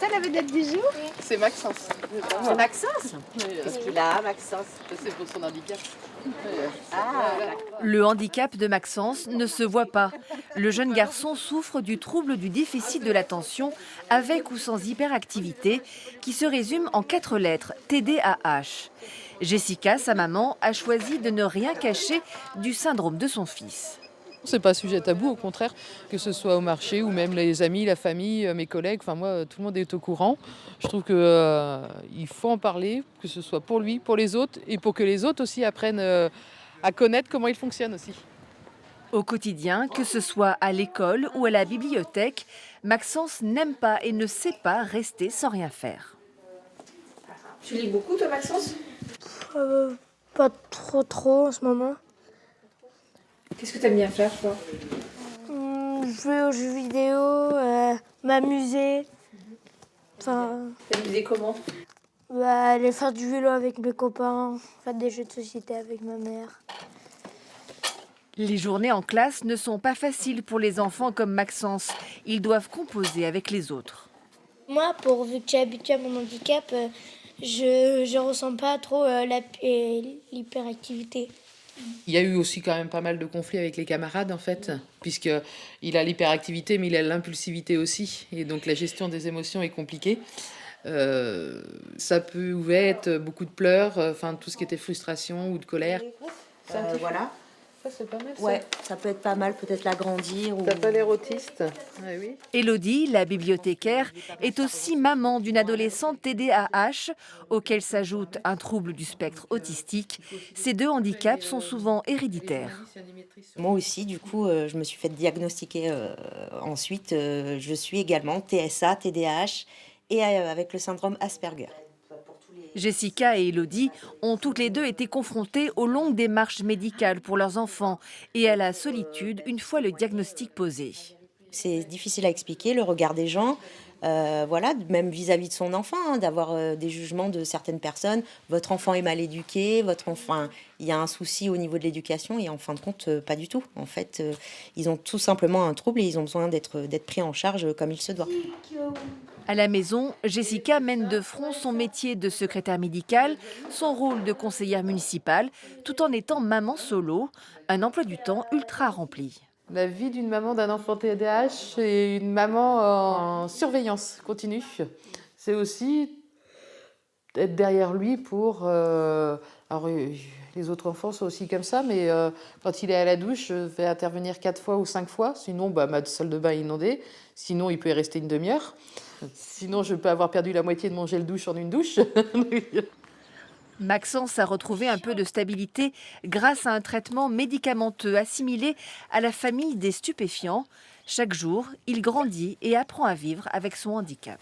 C'est la vedette du jour? C'est Maxence. C'est Maxence? Qu'est-ce qu'il a, Maxence? C'est pour son handicap. Le handicap de Maxence ne se voit pas. Le jeune garçon souffre du trouble du déficit de l'attention avec ou sans hyperactivité qui se résume en 4 lettres, TDAH. Jessica, sa maman, a choisi de ne rien cacher du syndrome de son fils. C'est pas sujet tabou, au contraire, que ce soit au marché ou même les amis, la famille, mes collègues, enfin moi, tout le monde est au courant. Je trouve qu'il faut en parler, que ce soit pour lui, pour les autres et pour que les autres aussi apprennent à connaître comment il fonctionne aussi. Au quotidien, que ce soit à l'école ou à la bibliothèque, Maxence n'aime pas et ne sait pas rester sans rien faire. Tu lis beaucoup, toi, Maxence? Pas trop en ce moment. Qu'est-ce que tu aimes bien faire, toi? Jouer aux jeux vidéo, m'amuser. Enfin, T'amuser comment? aller faire du vélo avec mes copains, faire des jeux de société avec ma mère. Les journées en classe ne sont pas faciles pour les enfants comme Maxence. Ils doivent composer avec les autres. Moi, vu que j'ai habitué à mon handicap, je ressens pas trop l'hyperactivité. Il y a eu aussi quand même pas mal de conflits avec les camarades en fait, puisqu'il a l'hyperactivité mais il a l'impulsivité aussi. Et donc la gestion des émotions est compliquée. Ça pouvait être beaucoup de pleurs, enfin tout ce qui était frustration ou de colère. Voilà. Ça c'est pas mal ça. Ouais, ça peut être pas mal, peut-être l'agrandir. T'as pas l'air autiste. Ouais, oui. Élodie, la bibliothécaire, est aussi maman d'une adolescente TDAH, auquel s'ajoute un trouble du spectre autistique. Ces 2 handicaps sont souvent héréditaires. Moi aussi, du coup, je me suis fait diagnostiquer ensuite. Je suis également TSA, TDAH et avec le syndrome Asperger. Jessica et Élodie ont toutes les 2 été confrontées aux longues démarches médicales pour leurs enfants et à la solitude une fois le diagnostic posé. C'est difficile à expliquer, le regard des gens, voilà, même vis-à-vis de son enfant, d'avoir des jugements de certaines personnes. Votre enfant est mal éduqué, votre enfant, il y a un souci au niveau de l'éducation et en fin de compte, pas du tout. En fait, ils ont tout simplement un trouble et ils ont besoin d'être pris en charge comme il se doit. À la maison, Jessica mène de front son métier de secrétaire médicale, son rôle de conseillère municipale, tout en étant maman solo, un emploi du temps ultra rempli. La vie d'une maman d'un enfant TDAH, c'est une maman en surveillance continue. C'est aussi être derrière lui pour... alors, les autres enfants sont aussi comme ça, mais quand il est à la douche, je vais intervenir 4 fois ou 5 fois. Sinon, ma salle de bain est inondée. Sinon, il peut y rester une demi-heure. Sinon, je peux avoir perdu la moitié de mon gel douche en une douche. Maxence a retrouvé un peu de stabilité grâce à un traitement médicamenteux assimilé à la famille des stupéfiants. Chaque jour, il grandit et apprend à vivre avec son handicap.